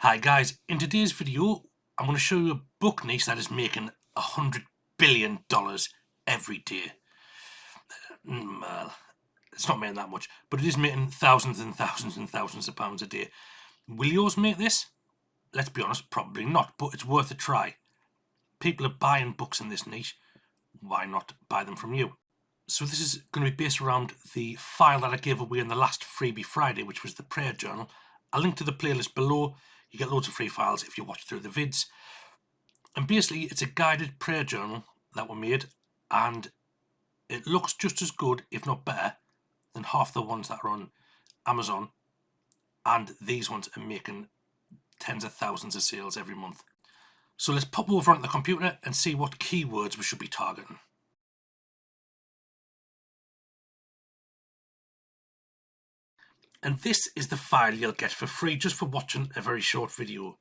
Hi guys, in today's video I'm going to show you a book niche that is making $100 billion every day. Well, it's not making that much, but it is making thousands and thousands and thousands of pounds a day. Will yours make this? Let's be honest, probably not, but it's worth a try. People are buying books in this niche. Why not buy them from you? So this is going to be based around the file that I gave away in the last Freebie Friday, which was the prayer journal. I'll link to the playlist below. You get loads of free files if you watch through the vids. And basically, it's a guided prayer journal that we made, and it looks just as good, if not better, than half the ones that are on Amazon. And these ones are making tens of thousands of sales every month. So let's pop over onto the computer and see what keywords we should be targeting. And this is the file you'll get for free just for watching a very short video.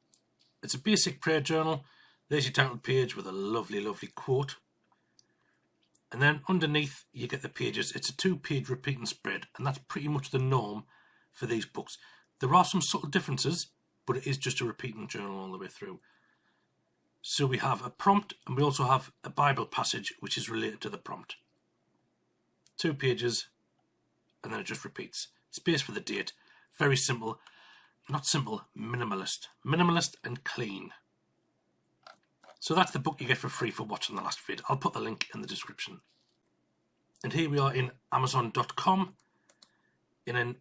It's a basic prayer journal. There's your title page with a lovely quote. And then underneath you get the pages. It's a 2-page repeating spread, and that's pretty much the norm for these books. There are some subtle differences, but it is just a repeating journal all the way through. So we have a prompt, and we also have a Bible passage which is related to the prompt. 2 pages, and then it just repeats. Space for the date. Very simple. Not simple, minimalist. Minimalist and clean. So that's the book you get for free for watching the last vid. I'll put the link in the description. And here we are in Amazon.com in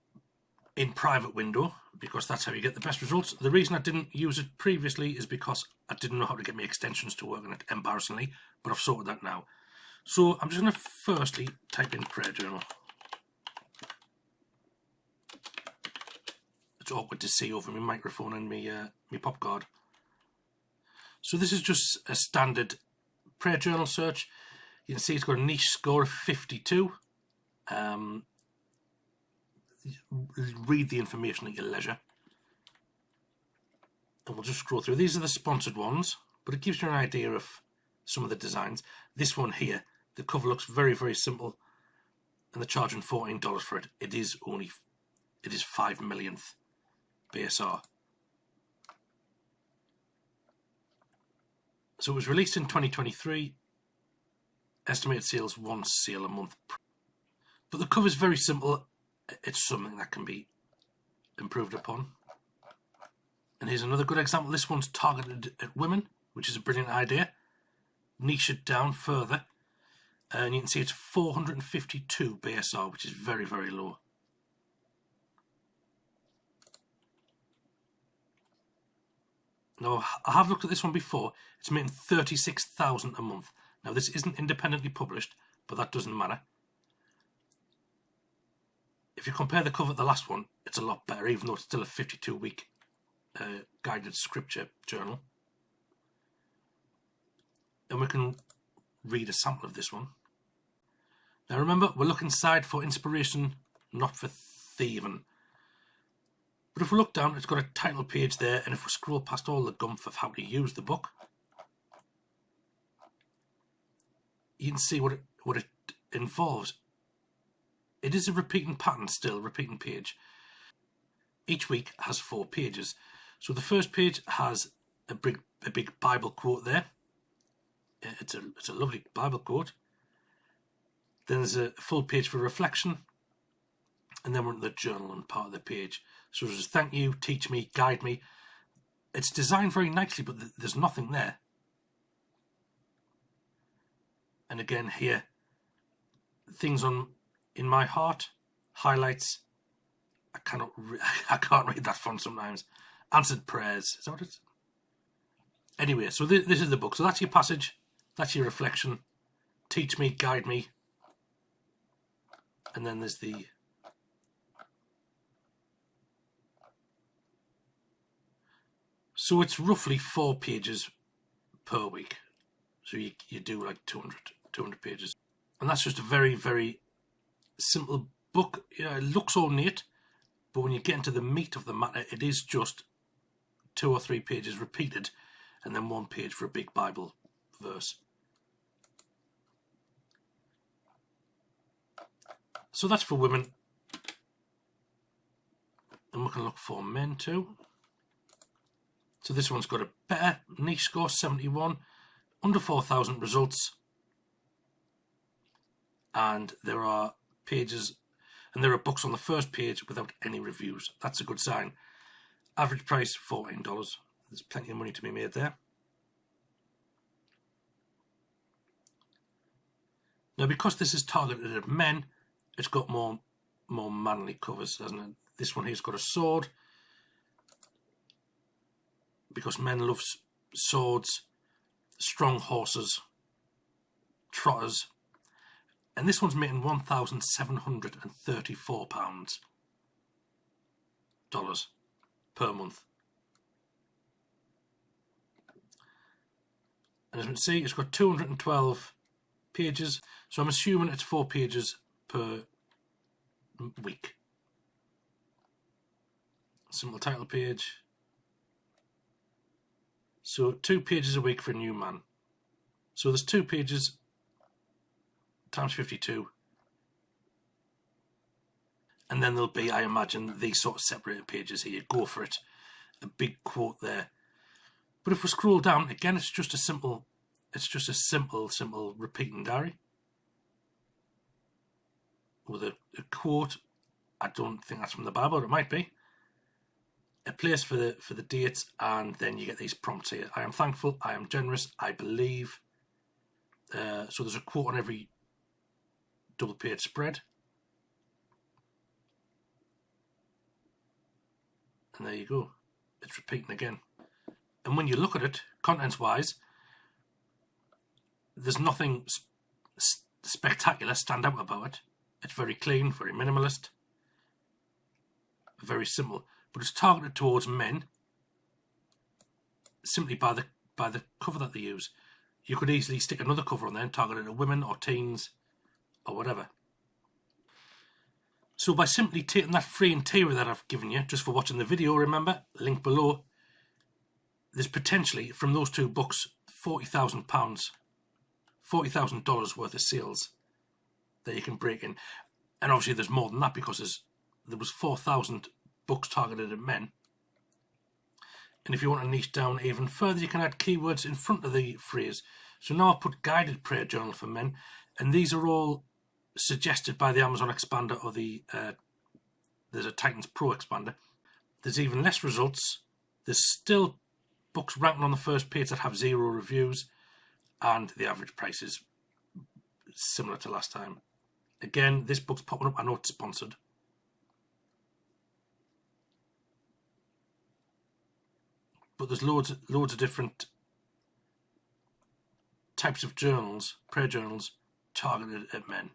private window, because that's how you get the best results. The reason I didn't use it previously is because I didn't know how to get my extensions to work on it, embarrassingly, but I've sorted that now. So I'm just going to firstly type in prayer journal. It's awkward to see over my microphone and my pop guard. So this is just a standard prayer journal search. You can see it's got a niche score of 52. Read the information at your leisure. And we'll just scroll through. These are the sponsored ones, but it gives you an idea of some of the designs. This one here, the cover looks very simple, and they're charging $14 for it. It is 5 millionth BSR. So it was released in 2023. Estimated sales 1 sale a month. But the cover is very simple. It's something that can be improved upon. And here's another good example. This one's targeted at women, which is a brilliant idea. Niche it down further, and you can see it's 452 BSR, which is very low. Now, I have looked at this one before. It's making 36,000 a month. Now, this isn't independently published, but that doesn't matter. If you compare the cover to the last one, it's a lot better, even though it's still a 52-week guided scripture journal. And we can read a sample of this one. Now, remember, we're looking inside for inspiration, not for thieving. But if we look down, it's got a title page there, and if we scroll past all the gumph of how to use the book, you can see what it involves. It is a repeating pattern still, repeating page. Each week has 4 pages. So the first page has a big Bible quote there. It's a lovely Bible quote. Then there's a full page for reflection, and then we're in the journal and part of the page. So it says, thank you, teach me, guide me. It's designed very nicely, but there's nothing there. And again here, things in my heart, highlights. I can't read that font sometimes. Answered prayers. Is that what it's? Anyway, so this is the book. So that's your passage. That's your reflection. Teach me, guide me. And then there's the... So it's roughly 4 pages per week. So you do like 200 pages. And that's just a very simple book. You know, it looks ornate, but when you get into the meat of the matter, it is just 2 or 3 pages repeated, and then 1 page for a big Bible verse. So that's for women. And we can look for men too. So this one's got a better niche score, 71, under 4,000 results, and there are pages, and there are books on the first page without any reviews. That's a good sign. Average price $14. There's plenty of money to be made there. Now, because this is targeted at men, it's got more manly covers, hasn't it? This one here's got a sword, because men love swords, strong horses, trotters, and this one's making £1,734 per month. And as you can see, it's got 212 pages, so I'm assuming it's 4 pages per week. Simple title page. So 2 pages a week for a new man. So there's 2 pages times 52. And then there'll be, I imagine, these sort of separated pages here. Go for it. A big quote there. But if we scroll down, again, it's just a simple repeating diary. With a quote. I don't think that's from the Bible, but it might be. A place for the dates, and then you get these prompts here. I am thankful, I am generous, I believe. So there's a quote on every double page spread. And there you go. It's repeating again. And when you look at it, contents-wise, there's nothing spectacular stand out about it. It's very clean, very minimalist, very simple. But it's targeted towards men simply by the cover that they use. You could easily stick another cover on there and target it at women or teens or whatever. So by simply taking that free interior that I've given you just for watching the video, remember, link below, there's potentially, from those 2 books, $40,000 worth of sales that you can break in. And obviously there's more than that, because there was 4,000 books targeted at men. And if you want to niche down even further, you can add keywords in front of the phrase. So now I've put guided prayer journal for men, and these are all suggested by the Amazon expander, or there's a Titans Pro expander. There's even less results. There's still books ranking on the first page that have 0 reviews, and the average price is similar to last time. Again, this book's popping up. I know it's sponsored. But there's loads of different types of journals, prayer journals, targeted at men.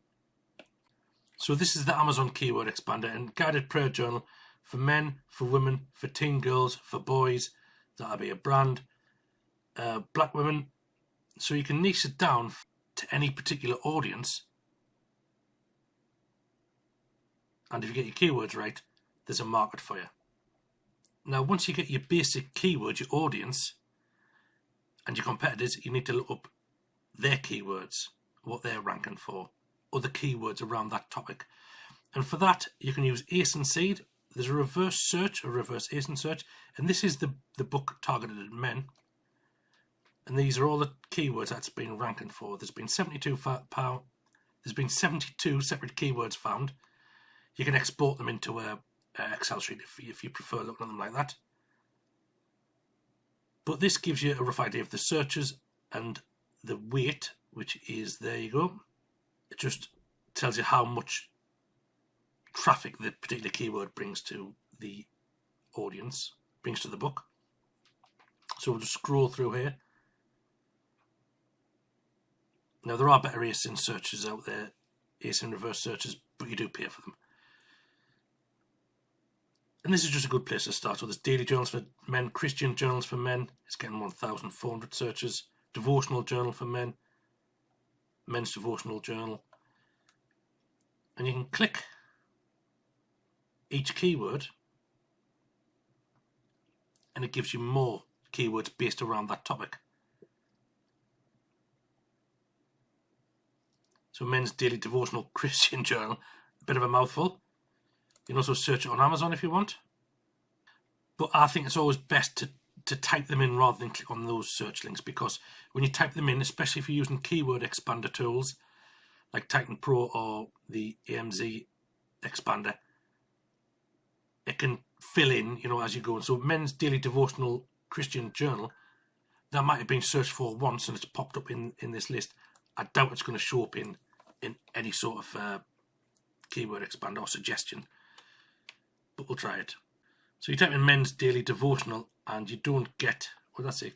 So this is the Amazon keyword expander, and guided prayer journal for men, for women, for teen girls, for boys. That'll be a brand. Black women. So you can niche it down to any particular audience. And if you get your keywords right, there's a market for you. Now, once you get your basic keywords, your audience, and your competitors, you need to look up their keywords, what they're ranking for, other keywords around that topic. And for that, you can use Ace and Seed. There's a reverse search, a reverse Ace and search, and this is the book targeted at men. And these are all the keywords that's been ranking for. There's been 72 separate keywords found. You can export them into a Excel sheet if you prefer looking at them like that. But this gives you a rough idea of the searches and the weight, which is, there you go. It just tells you how much traffic the particular keyword brings to the audience, brings to the book. So we'll just scroll through here. Now, there are better ASIN searches out there, ASIN reverse searches, but you do pay for them. And this is just a good place to start. So there's daily journals for men, Christian journals for men. It's getting 1,400 searches. Devotional journal for men. Men's devotional journal. And you can click each keyword, and it gives you more keywords based around that topic. So men's daily devotional Christian journal, a bit of a mouthful. You can also search it on Amazon if you want. But I think it's always best to type them in rather than click on those search links, because when you type them in, especially if you're using keyword expander tools like Titan Pro or the AMZ expander, it can fill in, you know, as you go. And so Men's Daily Devotional Christian Journal, that might have been searched for once and it's popped up in this list. I doubt it's going to show up in any sort of keyword expander or suggestion, but we'll try it. So you type in Men's Daily Devotional and you don't get, what did I say?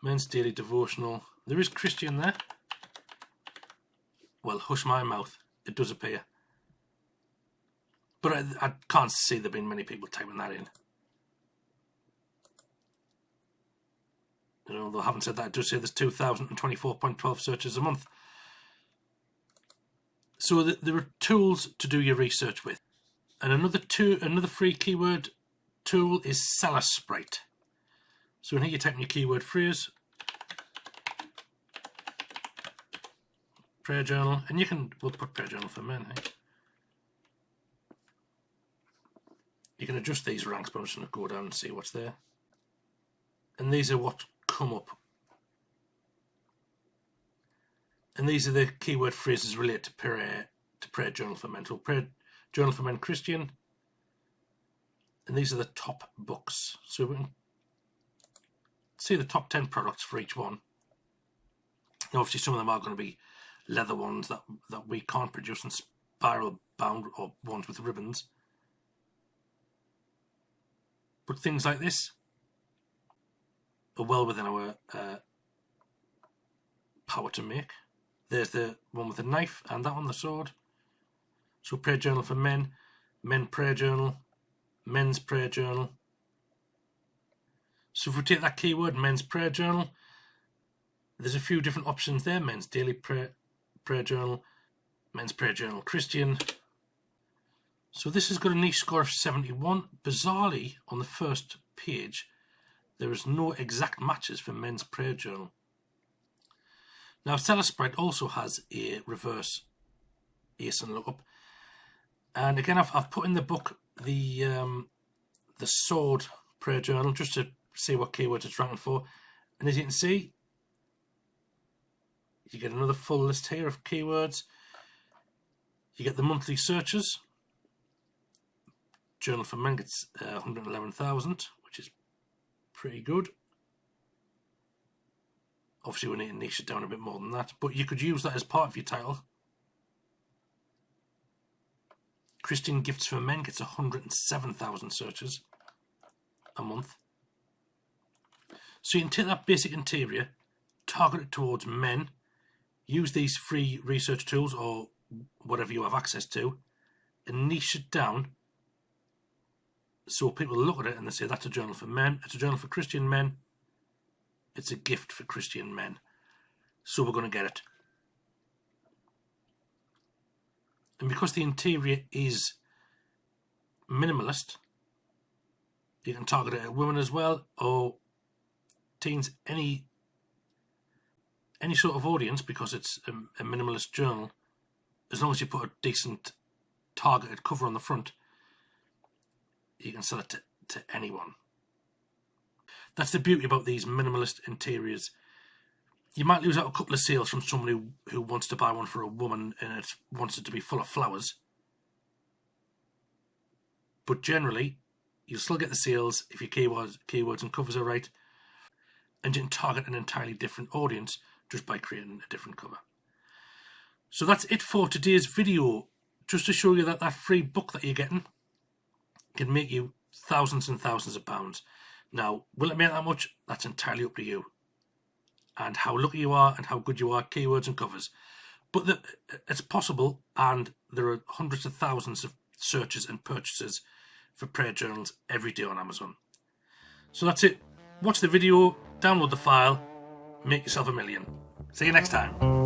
Men's Daily Devotional. There is Christian there. Well, hush my mouth. It does appear. But I can't see there being many people typing that in. And although I haven't said that, it does say there's 2,024.12 searches a month. So there are tools to do your research with. And another free keyword tool is Seller Sprite. So in here you type in your keyword phrase, prayer journal, and we'll put prayer journal for men. Hey? You can adjust these ranks, but I'm just going to go down and see what's there. And these are what come up. And these are the keyword phrases related to prayer journal for men. So prayer journal for men Christian. And these are the top books. So we can see the top 10 products for each one. Now, obviously some of them are going to be leather ones that we can't produce, and spiral bound or ones with ribbons. But things like this are well within our power to make. There's the one with the knife and that one, the sword. So prayer journal for men, men prayer journal, men's prayer journal. So if we take that keyword, men's prayer journal, there's a few different options there. Men's daily prayer journal, men's prayer journal Christian. So this has got a niche score of 71. Bizarrely, on the first page, there is no exact matches for men's prayer journal. Now, Seller Sprite also has a reverse ASIN lookup, and again, I've put in the book the sword prayer journal just to see what keywords it's ranking for, and as you can see, you get another full list here of keywords. You get the monthly searches. Journal for Men gets 111,000, which is pretty good. Obviously we need to niche it down a bit more than that, but you could use that as part of your title. Christian Gifts for Men gets 107,000 searches a month. So you can take that basic interior, target it towards men, use these free research tools or whatever you have access to, and niche it down so people look at it and they say that's a journal for men, it's a journal for Christian men, it's a gift for Christian men. So we're going to get it. And because the interior is minimalist, you can target it at women as well, or teens, any sort of audience, because it's a minimalist journal. As long as you put a decent targeted cover on the front, you can sell it to anyone. That's the beauty about these minimalist interiors. You might lose out a couple of sales from someone who wants to buy one for a woman and it wants it to be full of flowers. But generally, you'll still get the sales if your keywords and covers are right, and you can target an entirely different audience just by creating a different cover. So that's it for today's video, just to show you that that free book that you're getting can make you thousands and thousands of pounds. Now, will it make that much? That's entirely up to you, and how lucky you are and how good you are, keywords and covers. But it's possible, and there are hundreds of thousands of searches and purchases for prayer journals every day on Amazon. So that's it. Watch the video, download the file, make yourself a million. See you next time.